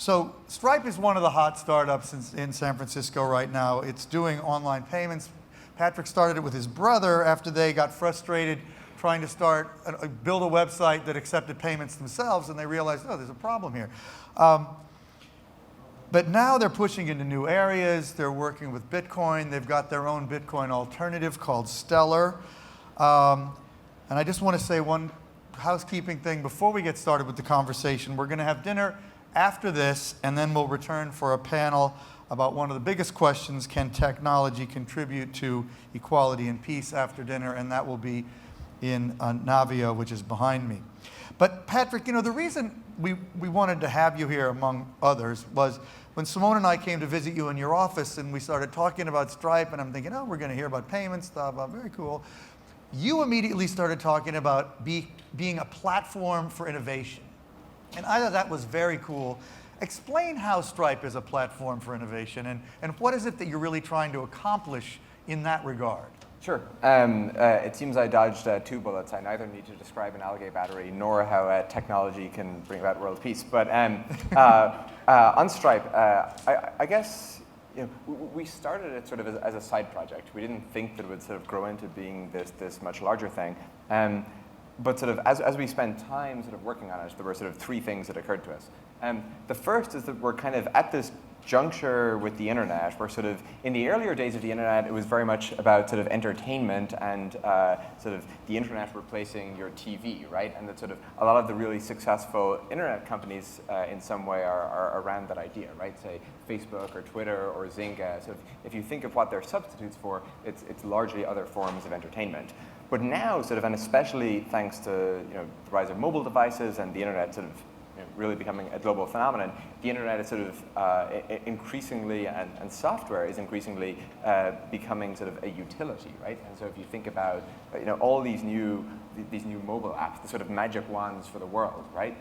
So Stripe is one of the hot startups in San Francisco right now. It's doing online payments. Patrick started it with his brother after they got frustrated trying to build a website that accepted payments themselves, and they realized, oh, there's a problem here. But now they're pushing into new areas. They're working with Bitcoin. They've got their own Bitcoin alternative called Stellar. And I just want to say one housekeeping thing before we get started with the conversation. We're going to have dinner after this, and then we'll return for a panel about one of the biggest questions: can technology contribute to equality and peace after dinner? And that will be in Navia, which is behind me. But Patrick, you know, the reason we wanted to have you here, among others, was when Simone and I came to visit you in your office and we started talking about Stripe, and I'm thinking, oh, we're going to hear about payments, stuff, very cool. You immediately started talking about being a platform for innovation. And I thought that was very cool. Explain how Stripe is a platform for innovation, and what is it that you're really trying to accomplish in that regard? Sure. It seems I dodged 2 bullets. I neither need to describe an algae battery nor how technology can bring about world peace. But on Stripe, I guess we started it sort of as a side project. We didn't think that it would sort of grow into being this much larger thing. But sort of as we spent time sort of working on it, there were sort of 3 things that occurred to us. The first is that we're kind of at this juncture with the internet, where sort of in the earlier days of the internet, it was very much about sort of entertainment and sort of the internet replacing your TV, right? And that sort of a lot of the really successful internet companies in some way are around that idea, right? Say Facebook or Twitter or Zynga. So if you think of what they're substitutes for, it's largely other forms of entertainment. But now, sort of, and especially thanks to the rise of mobile devices and the internet sort of really becoming a global phenomenon, the internet is sort of increasingly, and software is increasingly becoming sort of a utility, right? And so if you think about all these new mobile apps, the sort of magic wands for the world, right?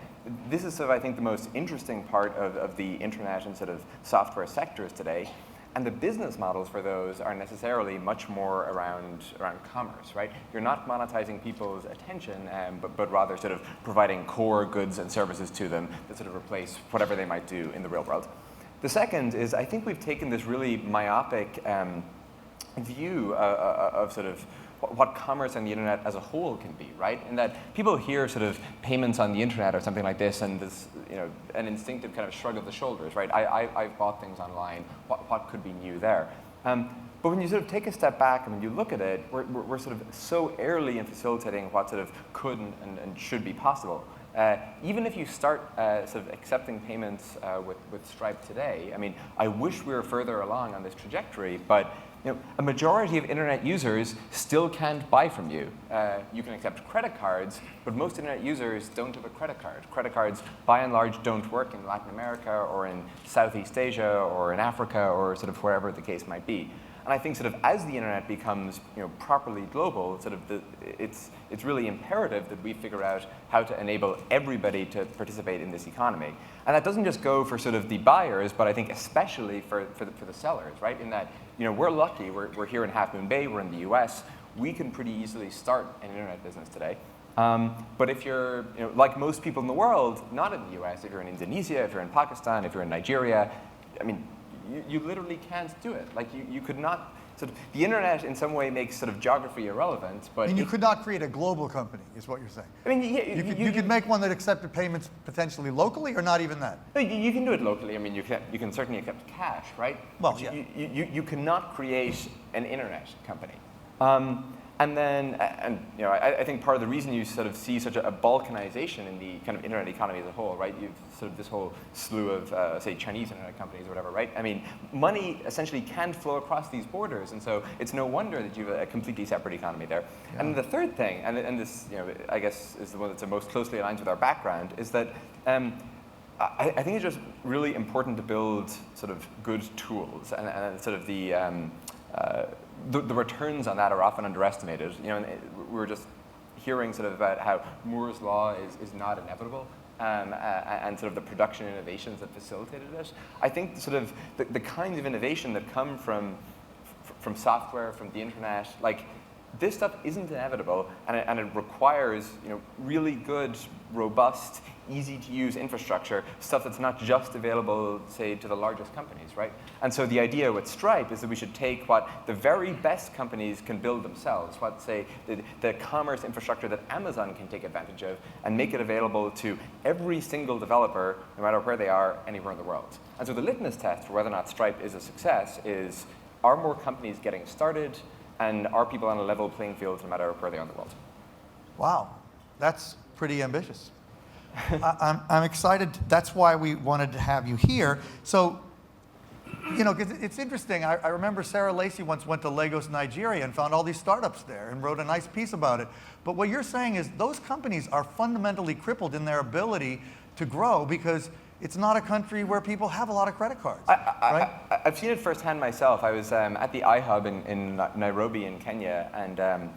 This is sort of, I think, the most interesting part of the internet and sort of software sectors today. And the business models for those are necessarily much more around commerce, right? You're not monetizing people's attention, but rather sort of providing core goods and services to them that sort of replace whatever they might do in the real world. The second is, I think we've taken this really myopic view of sort of what commerce and the internet as a whole can be, right? And that people hear sort of payments on the internet or something like this, and this, an instinctive kind of shrug of the shoulders, right? I've bought things online. What could be new there? But when you sort of take a step back and when you look at it, we're sort of so early in facilitating what sort of could and should be possible. Even if you start sort of accepting payments with Stripe today, I mean, I wish we were further along on this trajectory, but a majority of internet users still can't buy from you. You can accept credit cards, but most internet users don't have a credit card. Credit cards, by and large, don't work in Latin America or in Southeast Asia or in Africa or sort of wherever the case might be. And I think sort of as the internet becomes properly global, sort of it's really imperative that we figure out how to enable everybody to participate in this economy. And that doesn't just go for sort of the buyers, but I think especially for the sellers, right? In that we're lucky, we're here in Half Moon Bay, we're in the US, we can pretty easily start an internet business today. But if you're like most people in the world, not in the US, if you're in Indonesia, if you're in Pakistan, if you're in Nigeria, I mean, you literally can't do it. Like you could not, sort of, the internet in some way makes sort of geography irrelevant, but... And you could not create a global company, is what you're saying. I mean, yeah, you could make one that accepted payments potentially locally, or not even that? No, you can do it locally. I mean, you can certainly accept cash, right? Well, but yeah. You cannot create an internet company. And then, I think part of the reason you sort of see such a balkanization in the kind of internet economy as a whole, right? You've sort of this whole slew of, say, Chinese internet companies or whatever, right? I mean, money essentially can't flow across these borders, and so it's no wonder that you have a completely separate economy there. Yeah. And the third thing, and this, I guess is the one that's the most closely aligned with our background, is that I think it's just really important to build sort of good tools, and sort of the returns on that are often underestimated. And we were just hearing sort of about how Moore's law is not inevitable, and sort of the production innovations that facilitated it. I think sort of the kinds of innovation that come from software, from the internet, like this stuff isn't inevitable, and it requires really good, robust, easy-to-use infrastructure, stuff that's not just available, say, to the largest companies, right? And so the idea with Stripe is that we should take what the very best companies can build themselves, what, say, the commerce infrastructure that Amazon can take advantage of, and make it available to every single developer, no matter where they are, anywhere in the world. And so the litmus test for whether or not Stripe is a success is, are more companies getting started, and are people on a level playing field no matter where they are in the world? Wow, that's pretty ambitious. I'm excited. That's why we wanted to have you here. So, 'cause it's interesting. I remember Sarah Lacey once went to Lagos, Nigeria, and found all these startups there and wrote a nice piece about it. But what you're saying is those companies are fundamentally crippled in their ability to grow because it's not a country where people have a lot of credit cards, right? I've seen it firsthand myself. I was at the iHub in Nairobi in Kenya, and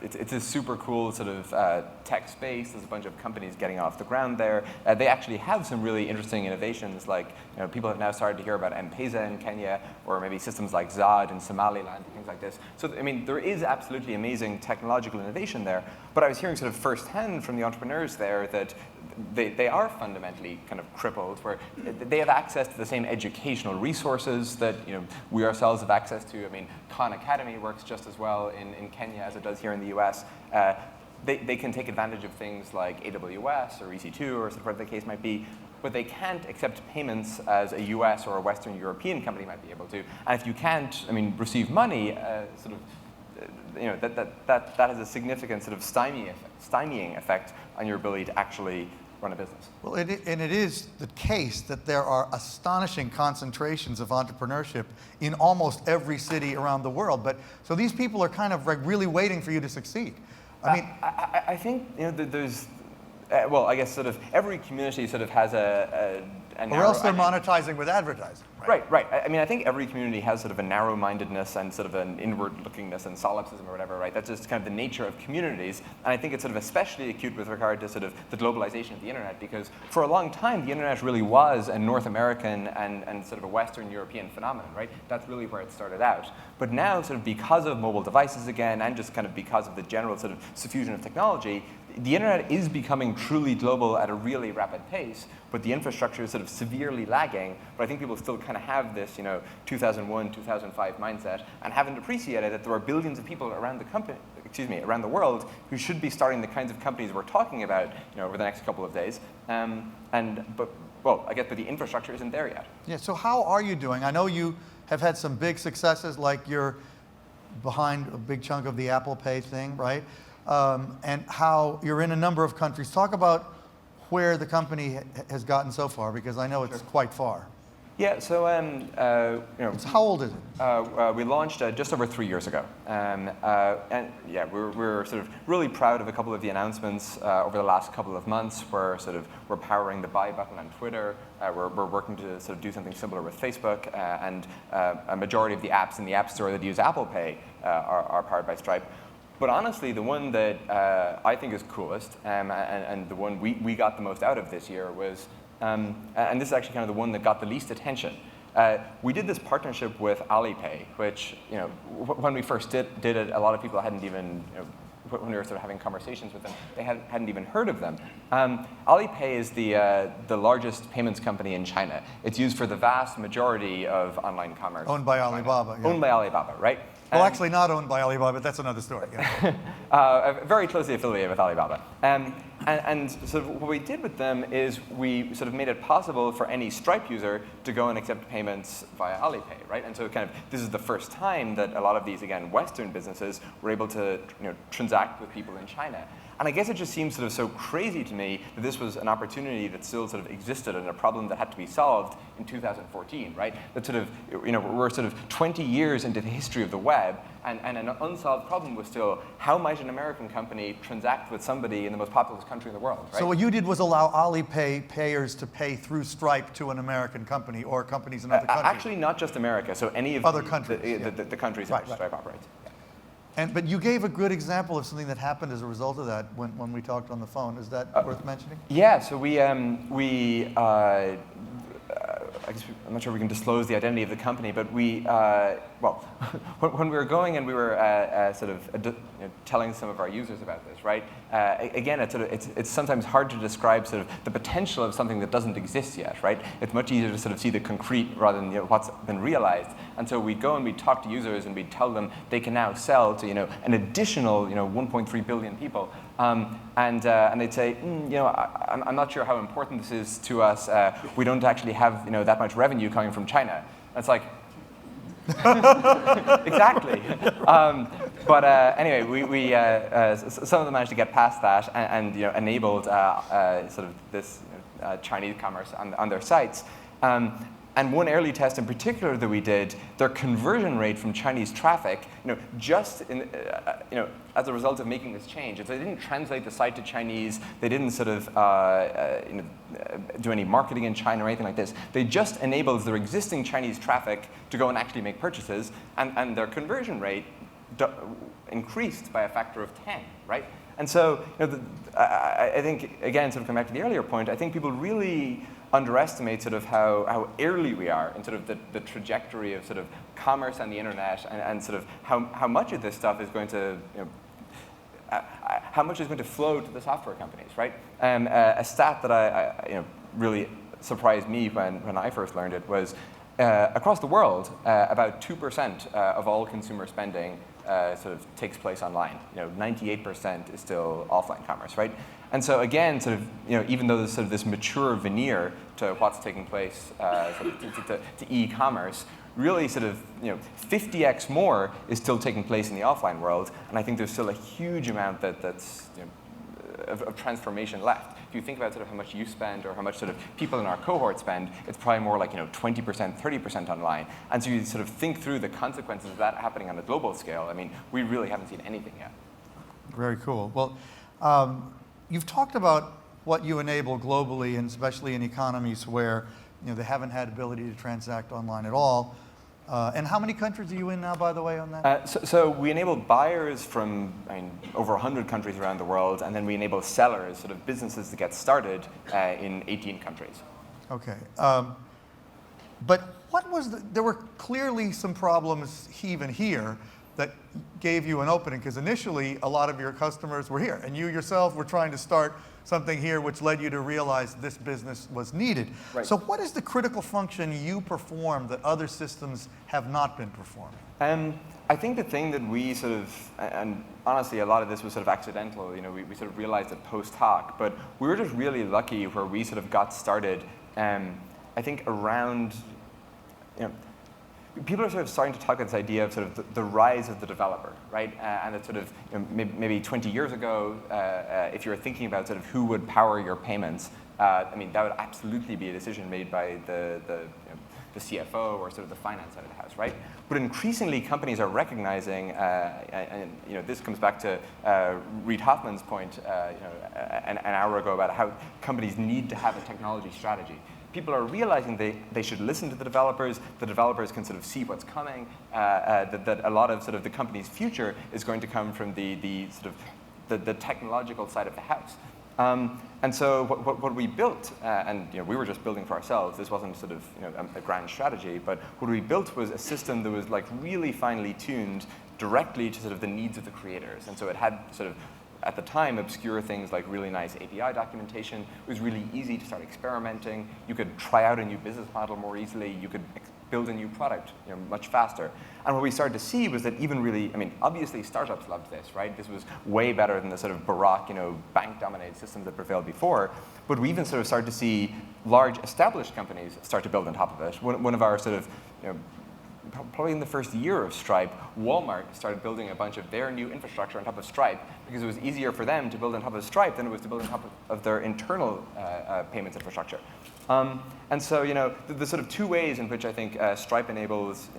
it's a super cool sort of tech space. There's a bunch of companies getting off the ground there. They actually have some really interesting innovations, like people have now started to hear about M-Pesa in Kenya, or maybe systems like Zod in Somaliland, things like this. So I mean, there is absolutely amazing technological innovation there. But I was hearing sort of firsthand from the entrepreneurs there that they are fundamentally kind of crippled, where they have access to the same educational resources that we ourselves have access to. I mean, Khan Academy works just as well in Kenya as it does here in the US. They can take advantage of things like AWS or EC2 or whatever the case might be, but they can't accept payments as a US or a Western European company might be able to. And if you can't, receive money, that has a significant sort of stymieing effect on your ability to actually run a business. Well, it is the case that there are astonishing concentrations of entrepreneurship in almost every city around the world. But so these people are kind of like really waiting for you to succeed. I think there's I guess sort of every community sort of has a or else they're monetizing with advertising. Right. I think every community has sort of a narrow-mindedness and sort of an inward-lookingness and solipsism or whatever, right? That's just kind of the nature of communities. And I think it's sort of especially acute with regard to sort of the globalization of the internet, because for a long time, the internet really was a North American and sort of a Western European phenomenon, right? That's really where it started out. But now, sort of because of mobile devices again, and just kind of because of the general sort of suffusion of technology, the internet is becoming truly global at a really rapid pace, but the infrastructure is sort of severely lagging. But I think people still kind of have this, 2001, 2005 mindset, and haven't appreciated that there are billions of people around the world who should be starting the kinds of companies we're talking about, over the next couple of days. But the infrastructure isn't there yet. Yeah. So how are you doing? I know you have had some big successes, like you're behind a big chunk of the Apple Pay thing, right? And how you're in a number of countries. Talk about where the company has gotten so far, because I know it's quite far. Yeah, so So how old is it? We launched just over 3 years ago, and yeah, we're sort of really proud of a couple of the announcements over the last couple of months. We're powering the buy button on Twitter. We're working to sort of do something similar with Facebook, and a majority of the apps in the App Store that use Apple Pay are powered by Stripe. But honestly, the one that I think is coolest, and the one we got the most out of this year was, and this is actually kind of the one that got the least attention. We did this partnership with Alipay, which, when we first did it, a lot of people hadn't even, when we were sort of having conversations with them, they hadn't even heard of them. Alipay is the largest payments company in China. It's used for the vast majority of online commerce. Owned by Alibaba. Yeah. Owned by Alibaba, right? Well, actually not owned by Alibaba, but that's another story. Yeah. Very closely affiliated with Alibaba. And sort of what we did with them is we sort of made it possible for any Stripe user to go and accept payments via Alipay, right? And so kind of this is the first time that a lot of these, again, Western businesses were able to transact with people in China. And I guess it just seems sort of so crazy to me that this was an opportunity that still sort of existed and a problem that had to be solved in 2014, right? That sort of, we're sort of 20 years into the history of the web, and an unsolved problem was still, how might an American company transact with somebody in the most populous country in the world, right? So what you did was allow Alipay payers to pay through Stripe to an American company or companies in other countries? Actually, not just America, so any of other countries, the countries in which Stripe operates. Yeah. But you gave a good example of something that happened as a result of that when we talked on the phone. Is that worth mentioning? Yeah, so we I guess I'm not sure we can disclose the identity of the company, but we, well, when we were going and we were telling some of our users about this, right? Again, it's sometimes hard to describe sort of the potential of something that doesn't exist yet, right? It's much easier to sort of see the concrete rather than what's been realized. And so we'd go and we'd talk to users and we'd tell them they can now sell to an additional 1.3 billion people. And they'd say, I'm not sure how important this is to us. We don't actually have that much revenue coming from China. And it's like, exactly. But anyway, we some of them managed to get past that and enabled sort of this Chinese commerce on their sites. And one early test in particular that we did, their conversion rate from Chinese traffic, just in, as a result of making this change, if they didn't translate the site to Chinese, they didn't sort of do any marketing in China or anything like this. They just enabled their existing Chinese traffic to go and actually make purchases, and their conversion rate increased by a factor of 10, right? And so, I think, again, sort of coming back to the earlier point, I think people really underestimate sort of how early we are in sort of the trajectory of sort of commerce and the internet, and sort of how much of this stuff is going to, how much is going to flow to the software companies, right? A stat that I really surprised me when I first learned it was across the world, about 2% of all consumer spending sort of takes place online. 98% is still offline commerce, right? And so again, sort of, even though there's sort of this mature veneer to what's taking place sort of to e-commerce, really sort of 50x more is still taking place in the offline world, and I think there's still a huge amount that's of transformation left. If you think about sort of how much you spend or how much sort of people in our cohort spend, it's probably more like 20%, 30% online. And so you sort of think through the consequences of that happening on a global scale. I mean, we really haven't seen anything yet. Very cool. Well, you've talked about what you enable globally, and especially in economies where they haven't had ability to transact online at all. And how many countries are you in now, by the way, on that? So we enable buyers from over 100 countries around the world, and then we enable sellers, sort of businesses to get started in 18 countries. Okay. But what was there were clearly some problems even here that gave you an opening, because initially a lot of your customers were here, and you yourself were trying to start something here which led you to realize this business was needed. Right. So what is the critical function you perform that other systems have not been performing? I think the thing that we sort of, and honestly a lot of this was sort of accidental, we sort of realized it post hoc, but we were just really lucky where we sort of got started, I think around, people are sort of starting to talk about this idea of sort of the rise of the developer, right? And it's sort of maybe 20 years ago, if you were thinking about sort of who would power your payments, I mean, that would absolutely be a decision made by the CFO or sort of the finance side of the house, right? But increasingly, companies are recognizing, and this comes back to Reid Hoffman's point, an hour ago about how companies need to have a technology strategy. People are realizing they should listen to the developers can sort of see what's coming, that a lot of sort of the company's future is going to come from the sort of the technological side of the house. And so what we built, and we were just building for ourselves, this wasn't sort of a grand strategy, but what we built was a system that was like really finely tuned directly to sort of the needs of the creators. And so it had sort of, at the time, obscure things like really nice API documentation. It was really easy to start experimenting. You could try out a new business model more easily. You could build a new product much faster. And what we started to see was that even really, I mean, obviously startups loved this, right? This was way better than the sort of baroque, bank-dominated systems that prevailed before. But we even sort of started to see large established companies start to build on top of it. One of our sort of, probably in the first year of Stripe, Walmart started building a bunch of their new infrastructure on top of Stripe because it was easier for them to build on top of Stripe than it was to build on top of their internal payments infrastructure. And so, the sort of two ways in which I think Stripe enables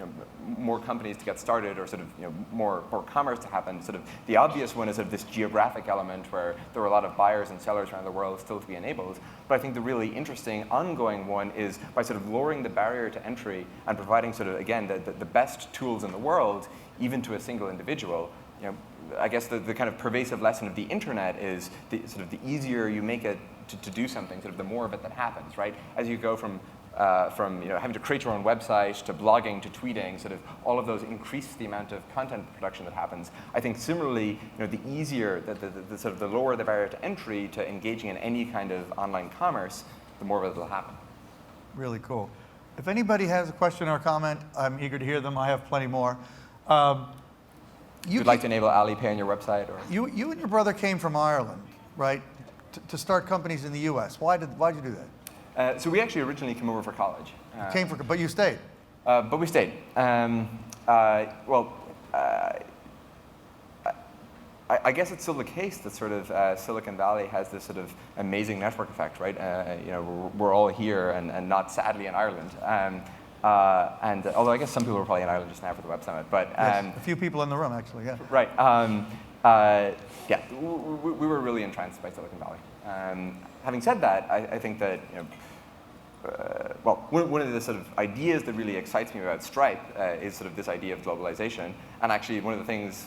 more companies to get started, or sort of more commerce to happen. Sort of the obvious one is sort of this geographic element where there are a lot of buyers and sellers around the world still to be enabled. But I think the really interesting ongoing one is by sort of lowering the barrier to entry and providing sort of, again, the best tools in the world, even to a single individual. I guess the kind of pervasive lesson of the internet is the easier you make it to do something, sort of the more of it that happens, right? As you go from from having to create your own website to blogging to tweeting, sort of all of those increase the amount of content production that happens. I think similarly, the easier, the sort of the lower the barrier to entry to engaging in any kind of online commerce, the more of it will happen. Really cool. If anybody has a question or comment, I'm eager to hear them. I have plenty more. You'd like to enable Alipay on your website? Or? You and your brother came from Ireland, right, to start companies in the U.S. Why'd you do that? So we actually originally came over for college. But you stayed? But we stayed. I guess it's still the case that sort of Silicon Valley has this sort of amazing network effect, right? We're all here and not sadly in Ireland. And although I guess some people are probably in Ireland just now for the Web Summit, but yes, a few people in the room actually, yeah. Right. Yeah, we were really entranced by Silicon Valley. Having said that, I think that one of the sort of ideas that really excites me about Stripe is sort of this idea of globalization, and actually one of the things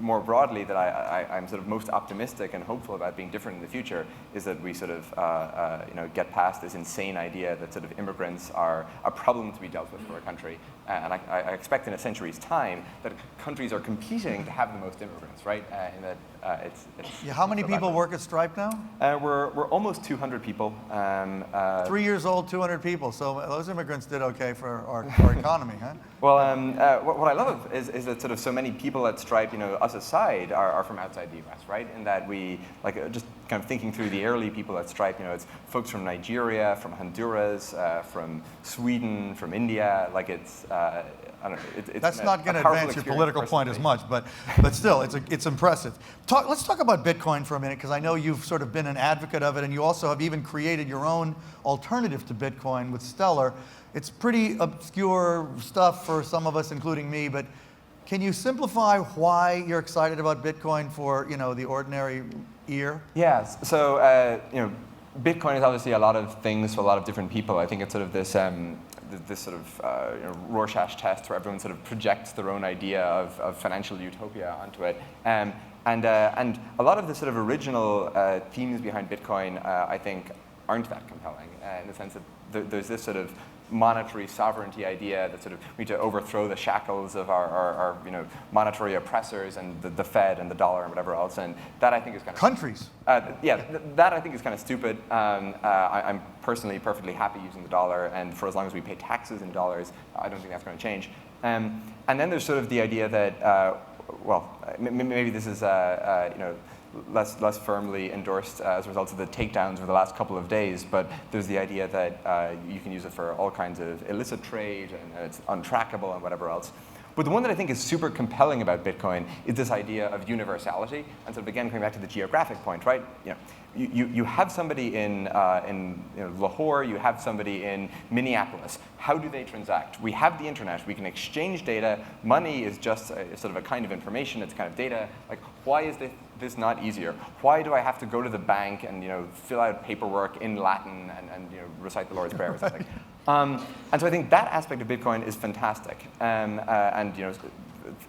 more broadly that I'm sort of most optimistic and hopeful about being different in the future is that we sort of get past this insane idea that sort of immigrants are a problem to be dealt with for a country. And I expect in a century's time that countries are competing to have the most immigrants, right? In that it's yeah, how many people work at Stripe now? We're almost 200 people. 3 years old, 200 people. So those immigrants did okay for our economy, huh? Well, what I love is that sort of so many people at Stripe, us aside, are from outside the U.S., right? In that we, just kind of thinking through the early people at Stripe, it's folks from Nigeria, from Honduras, from Sweden, from India. I don't know, it's that's not going to advance your political point as much, but still, it's impressive. Let's talk about Bitcoin for a minute, because I know you've sort of been an advocate of it, and you also have even created your own alternative to Bitcoin with Stellar. It's pretty obscure stuff for some of us, including me, but can you simplify why you're excited about Bitcoin for the ordinary ear? Yes. So Bitcoin is obviously a lot of things for a lot of different people. I think it's sort of this sort of Rorschach test where everyone sort of projects their own idea of financial utopia onto it. And a lot of the sort of original themes behind Bitcoin, I think, aren't that compelling in the sense that there's this sort of monetary sovereignty idea that sort of we need to overthrow the shackles of our monetary oppressors and the Fed and the dollar and whatever else, and that I think is kind of countries. That I think is kind of stupid. I'm personally perfectly happy using the dollar, and for as long as we pay taxes in dollars, I don't think that's going to change. And then there's sort of the idea that maybe this is less firmly endorsed as a result of the takedowns over the last couple of days, but there's the idea that you can use it for all kinds of illicit trade and it's untrackable and whatever else. But the one that I think is super compelling about Bitcoin is this idea of universality. And sort of again, coming back to the geographic point, right? You have somebody in Lahore, you have somebody in Minneapolis. How do they transact? We have the internet. We can exchange data. Money is just sort of a kind of information. It's kind of data. Why is this not easier? Why do I have to go to the bank and fill out paperwork in Latin and recite the Lord's Prayer or something? And so I think that aspect of Bitcoin is fantastic.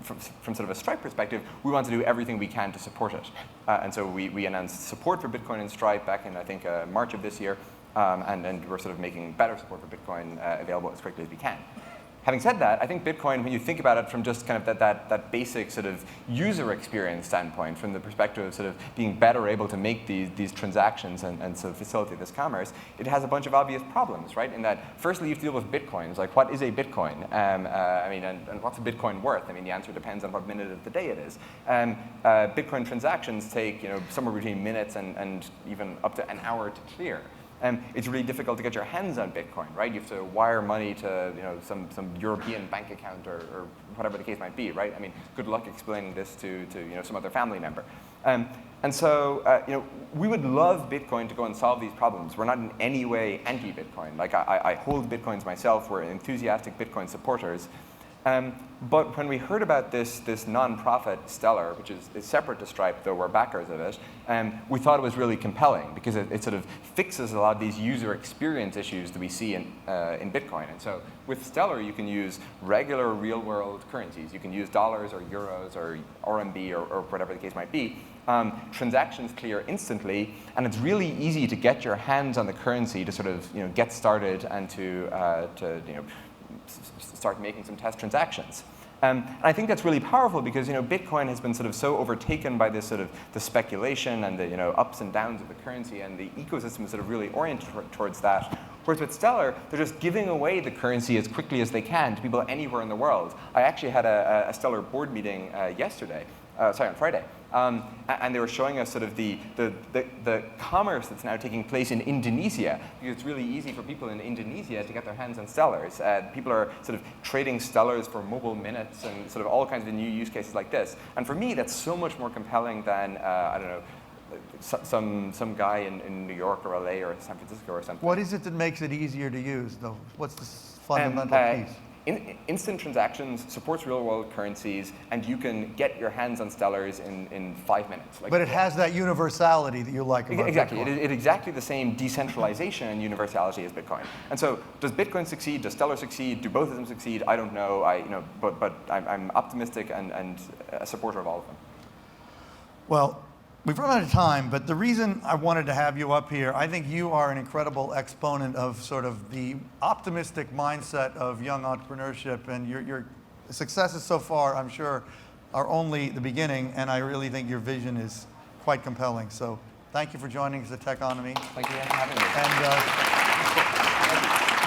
From sort of a Stripe perspective, we want to do everything we can to support it. And so we announced support for Bitcoin in Stripe back in, I think, March of this year. And we're sort of making better support for Bitcoin available as quickly as we can. Having said that, I think Bitcoin, when you think about it from just kind of that basic sort of user experience standpoint, from the perspective of sort of being better able to make these transactions and sort of facilitate this commerce, it has a bunch of obvious problems, right? In that, firstly, you have to deal with Bitcoins. Like, what is a Bitcoin? And what's a Bitcoin worth? I mean, the answer depends on what minute of the day it is. Bitcoin transactions take somewhere between minutes and even up to an hour to clear. It's really difficult to get your hands on Bitcoin, right? You have to wire money to some European bank account or whatever the case might be, right? I mean, good luck explaining this to some other family member. And so we would love Bitcoin to go and solve these problems. We're not in any way anti-Bitcoin. Like I hold Bitcoins myself. We're enthusiastic Bitcoin supporters. But when we heard about this nonprofit Stellar, which is separate to Stripe, though we're backers of it, we thought it was really compelling because it sort of fixes a lot of these user experience issues that we see in Bitcoin. And so with Stellar, you can use regular real-world currencies. You can use dollars or euros or RMB or whatever the case might be. Transactions clear instantly, and it's really easy to get your hands on the currency to sort of get started and to start making some test transactions. And I think that's really powerful because Bitcoin has been sort of so overtaken by this sort of the speculation and the ups and downs of the currency, and the ecosystem is sort of really oriented towards that. Whereas with Stellar, they're just giving away the currency as quickly as they can to people anywhere in the world. I actually had a Stellar board meeting on Friday. And they were showing us sort of the commerce that's now taking place in Indonesia, because it's really easy for people in Indonesia to get their hands on Stellars. People are sort of trading Stellars for mobile minutes and sort of all kinds of new use cases like this. And for me, that's so much more compelling than, I don't know, some guy in New York or LA or San Francisco or something. What is it that makes it easier to use, though? What's the fundamental piece? Instant transactions supports real-world currencies, and you can get your hands on Stellars in 5 minutes. But it has that universality that you like about exactly. Bitcoin. It's exactly the same decentralization and universality as Bitcoin. And so, does Bitcoin succeed? Does Stellar succeed? Do both of them succeed? I don't know. But I'm optimistic and a supporter of all of them. Well, we've run out of time, but the reason I wanted to have you up here, I think you are an incredible exponent of sort of the optimistic mindset of young entrepreneurship, and your successes so far, I'm sure, are only the beginning, and I really think your vision is quite compelling. So thank you for joining us at Techonomy. Thank you for having me. And,